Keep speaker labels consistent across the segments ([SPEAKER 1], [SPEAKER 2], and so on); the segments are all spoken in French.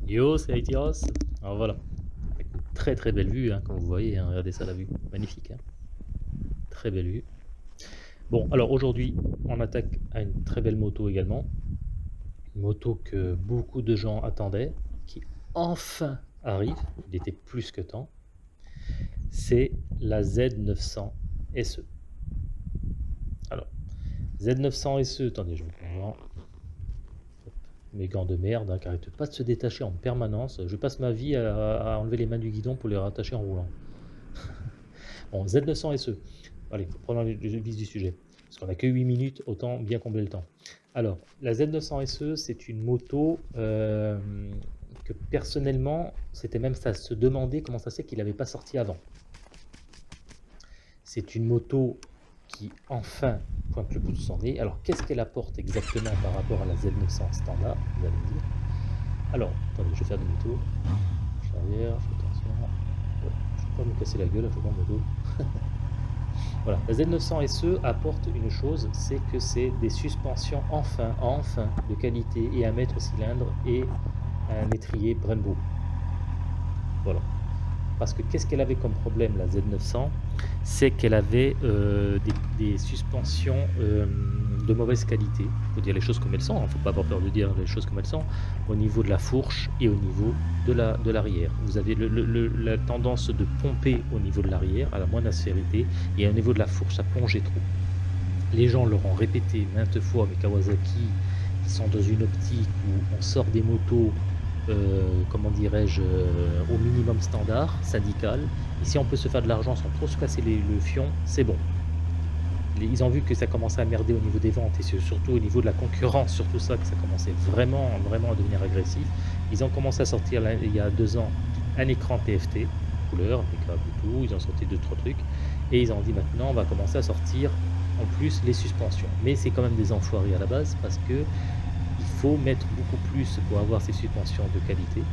[SPEAKER 1] Yo, c'est Aitiros. Alors voilà, avec une très très belle vue, hein, comme vous voyez, hein, regardez ça la vue, magnifique, hein, très belle vue. Bon, alors aujourd'hui, on attaque à une très belle moto également, une moto que beaucoup de gens attendaient, qui enfin arrive, il était plus que temps, c'est la Z900 SE. Alors, Z900 SE, attendez, je me prends mes gants de merde, hein, qui arrêtent pas de se détacher en permanence. Je passe ma vie à enlever les mains du guidon pour les rattacher en roulant. Bon, Z900 SE. Allez, prenons le vif du sujet. Parce qu'on n'a que 8 minutes, autant bien combler le temps. Alors, la Z900 SE, c'est une moto que personnellement, c'était même ça se demander comment ça se fait qu'il n'avait pas sorti avant. C'est une moto qui enfin pointe le bout de son nez. Alors, qu'est-ce qu'elle apporte exactement par rapport à la Z900 standard, vous allez me dire. Alors, attendez, je vais faire demi-tour. Je suis arrière, je fais attention. Ouais, je ne vais pas me casser la gueule, je vais pas moto. Voilà, la Z900 SE apporte une chose, c'est que c'est des suspensions enfin de qualité et un mètre cylindre et un étrier Brembo. Voilà. Parce que qu'est-ce qu'elle avait comme problème la Z900? C'est qu'elle avait des suspensions de mauvaise qualité. Il faut dire les choses comme elles sont, il ne faut pas avoir peur de dire les choses comme elles sont, au niveau de la fourche et au niveau de l'arrière. Vous avez la tendance de pomper au niveau de l'arrière, à la moindre aspérité, et au niveau de la fourche, ça plongeait trop. Les gens leur ont répété maintes fois avec Kawasaki, qui sont dans une optique où on sort des motos comment dirais-je, au minimum standard, syndical. Et si on peut se faire de l'argent sans trop se casser le fion, c'est bon. Ils ont vu que ça commençait à merder au niveau des ventes et surtout au niveau de la concurrence, surtout ça, que ça commençait vraiment à devenir agressif. Ils ont commencé à sortir là, il y a 2 ans un écran TFT, couleur, impeccable et tout. Ils ont sorti 2-3 trucs et ils ont dit maintenant on va commencer à sortir en plus les suspensions. Mais c'est quand même des enfoirés à la base parce que il faut mettre beaucoup plus pour avoir ces suspensions de qualité.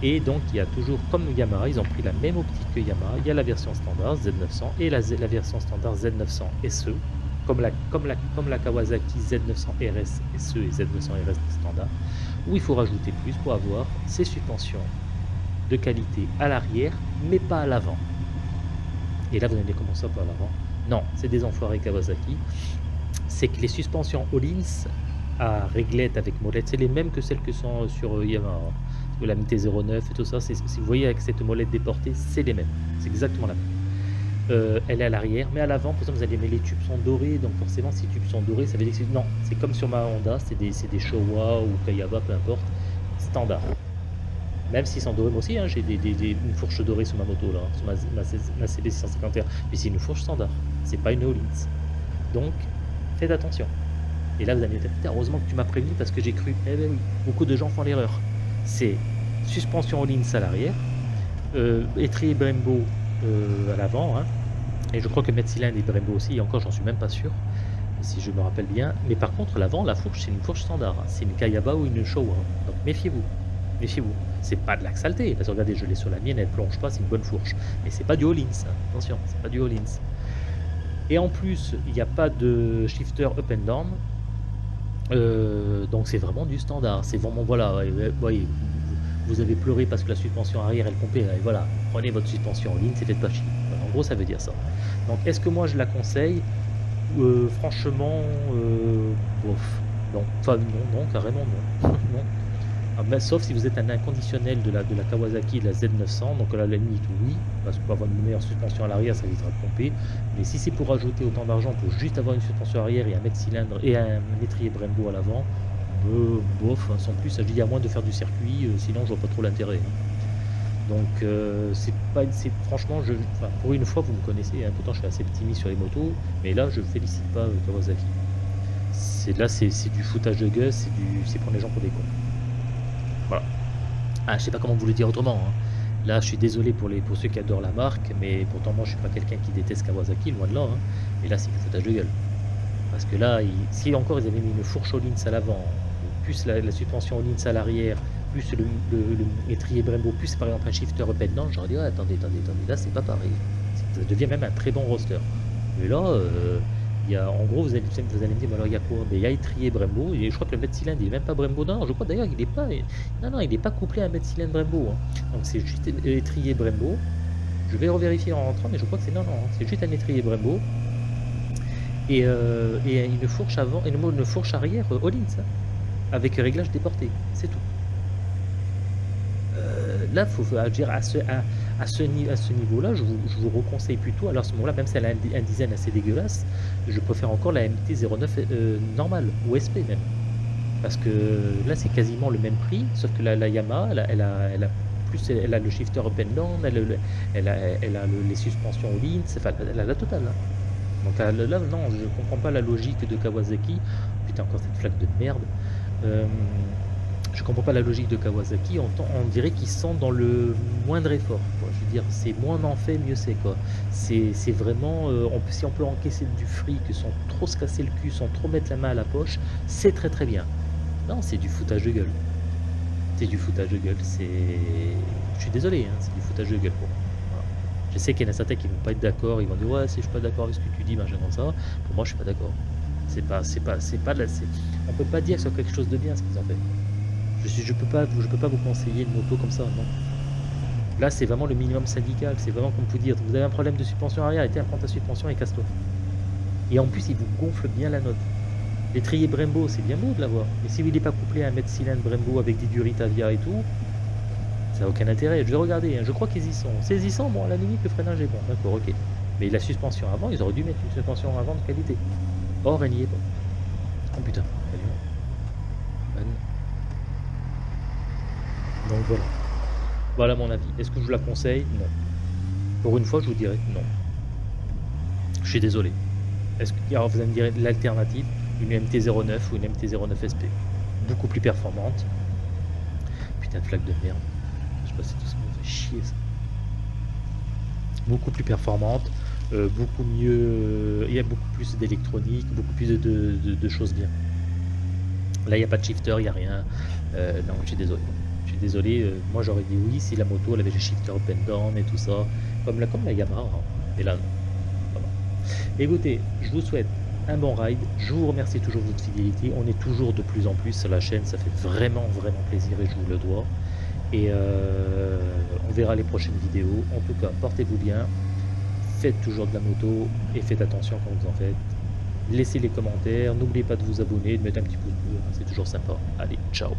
[SPEAKER 1] Et donc il y a toujours, comme Yamaha, ils ont pris la même optique que Yamaha. Il y a la version standard Z900 et la version standard Z900 SE, comme la Kawasaki Z900 RS SE et Z900 RS standard, où il faut rajouter plus pour avoir ces suspensions de qualité à l'arrière, mais pas à l'avant. Et là vous allez me dire comment ça pas à l'avant? Non, c'est des enfoirés Kawasaki. C'est que les suspensions Öhlins à réglette avec molette, c'est les mêmes que celles que sont sur Yamaha. La MT-09 et tout ça, si vous voyez avec cette molette déportée, c'est les mêmes. C'est exactement la même. Elle est à l'arrière, mais à l'avant, pour exemple, vous allez, mais les tubes sont dorés, donc forcément, si les tubes sont dorés, ça veut dire que non, c'est comme sur ma Honda, c'est des Showa ou Kayaba, peu importe, standard. Même s'ils sont dorés, moi aussi, hein, j'ai une fourche dorée sur ma moto, là, sur ma CB651, mais c'est une fourche standard, c'est pas une Öhlins. Donc, faites attention. Et là, vous allez me dire, heureusement que tu m'as prévenu parce que j'ai cru. Eh bien oui, beaucoup de gens font l'erreur. C'est suspension Öhlins à l'arrière, étrier Brembo à l'avant, hein, et je crois que mettre cylindre et Brembo aussi, et encore, j'en suis même pas sûr, si je me rappelle bien. Mais par contre, l'avant, la fourche, c'est une fourche standard. Hein. C'est une Kayaba ou une Showa. Hein. Donc méfiez-vous. Méfiez-vous. C'est pas de la saleté, parce que regardez, je l'ai sur la mienne, elle plonge pas, c'est une bonne fourche. Mais c'est pas du Öhlins. Hein. Attention, c'est pas du Öhlins. Et en plus, il n'y a pas de shifter up and down. Donc c'est vraiment du standard, c'est vraiment voilà, voyez, vous avez pleuré parce que la suspension arrière elle pompait, et voilà, prenez votre suspension en ligne, c'est faites pas chier. Voilà, en gros ça veut dire ça. Donc est-ce que moi je la conseille? Franchement, bof, non, enfin non, carrément non, non. Ah, ben, sauf si vous êtes un inconditionnel de la Kawasaki de la Z900, donc à la limite oui, parce que pour avoir une meilleure suspension à l'arrière ça évitera de pomper, mais si c'est pour rajouter autant d'argent pour juste avoir une suspension arrière et un mètre cylindre et un étrier Brembo à l'avant, bof, sans plus, ça dit à moins de faire du circuit, sinon je vois pas trop l'intérêt. Donc franchement, pour une fois vous me connaissez, hein, pourtant je suis assez optimiste sur les motos, mais là je félicite pas Kawasaki. C'est du foutage de gueule, c'est prendre les gens pour des cons. Voilà. Ah, je sais pas comment vous le dire autrement. Hein. Là, je suis désolé pour ceux qui adorent la marque, mais pourtant moi, je suis pas quelqu'un qui déteste Kawasaki, loin de là. Hein. Et là, c'est du foutage de gueule. Parce que là, si encore ils avaient mis une fourche Öhlins à l'avant, plus la suspension Öhlins à l'arrière, plus le étrier Brembo, plus par exemple un shifter up and down, j'aurais dit attendez, là c'est pas pareil. Ça devient même un très bon roster. Mais là, Il y a, en gros, vous allez me dire, mais alors il y a quoi? Ben, il y a étrier Brembo, et je crois que le mètre cylindre, il est même pas Brembo. Non, je crois d'ailleurs qu'il est pas. Non, non, il n'est pas couplé à un mètre cylindre Brembo, hein. Donc c'est juste étrier Brembo. Je vais revérifier en rentrant, mais je crois que c'est non, non, c'est juste un étrier Brembo. Et une fourche avant, et une fourche arrière Hollins, hein, avec réglage déporté, c'est tout. Là, faut dire à ce niveau-là, je vous reconseille plutôt. Alors à ce moment-là, même si elle a un design assez dégueulasse, je préfère encore la MT-09 normale ou SP même, parce que là c'est quasiment le même prix, sauf que la Yamaha, elle a le shifter up and down, elle a les suspensions Hollins, enfin elle a la totale, hein. Donc là, non, je comprends pas la logique de Kawasaki. Putain, encore cette flaque de merde. Je comprends pas la logique de Kawasaki. On dirait qu'ils sont dans le moindre effort, quoi. Je veux dire, c'est moins on en fait, mieux c'est, quoi. C'est vraiment, si on peut encaisser du fric sans trop se casser le cul, sans trop mettre la main à la poche, c'est très très bien. Non, c'est du foutage de gueule. C'est du foutage de gueule. Je suis désolé, hein, c'est du foutage de gueule pour moi. Je sais qu'il y en a certains qui vont pas être d'accord, ils vont dire ouais, si je suis pas d'accord avec ce que tu dis, machin comme ça. Pour moi, je suis pas d'accord. On peut pas dire sur quelque chose de bien ce qu'ils ont fait. Je peux pas vous conseiller une moto comme ça, non. Là, c'est vraiment le minimum syndical. C'est vraiment comme vous dire, vous avez un problème de suspension arrière, et prends ta suspension et casse-toi. Et en plus, il vous gonfle bien la note. L'étrier Brembo, c'est bien beau de l'avoir, mais si il n'est pas couplé à un mètre cylindre Brembo avec des durites Avia et tout, ça n'a aucun intérêt. Je vais regarder, hein. Je crois qu'ils y sont. S'ils y sont, bon, à la limite, le freinage est bon, d'accord, ok. Mais la suspension avant, ils auraient dû mettre une suspension avant de qualité. Or, elle n'y est pas. Oh putain, donc voilà. Voilà mon avis. Est-ce que je vous la conseille? Non. Pour une fois, je vous dirais non. Je suis désolé. Alors vous allez me dire l'alternative, une MT-09 ou une MT-09 SP. Beaucoup plus performante. Putain de flaque de merde. Je sais pas si tout ça me fait chier ça. Beaucoup plus performante, beaucoup mieux. Il y a beaucoup plus d'électronique, beaucoup plus de choses bien. Là, il n'y a pas de shifter, il n'y a rien. Non, je suis désolé. Je suis désolé. Moi, j'aurais dit oui si la moto elle avait le shifter up and down et tout ça, comme la Yamaha. Hein. Et là, non. Voilà. Écoutez, je vous souhaite un bon ride. Je vous remercie toujours de votre fidélité. On est toujours de plus en plus sur la chaîne. Ça fait vraiment, vraiment plaisir et je vous le dois. Et on verra les prochaines vidéos. En tout cas, portez-vous bien. Faites toujours de la moto et faites attention quand vous en faites. Laissez les commentaires. N'oubliez pas de vous abonner, de mettre un petit pouce bleu. C'est toujours sympa. Allez, ciao.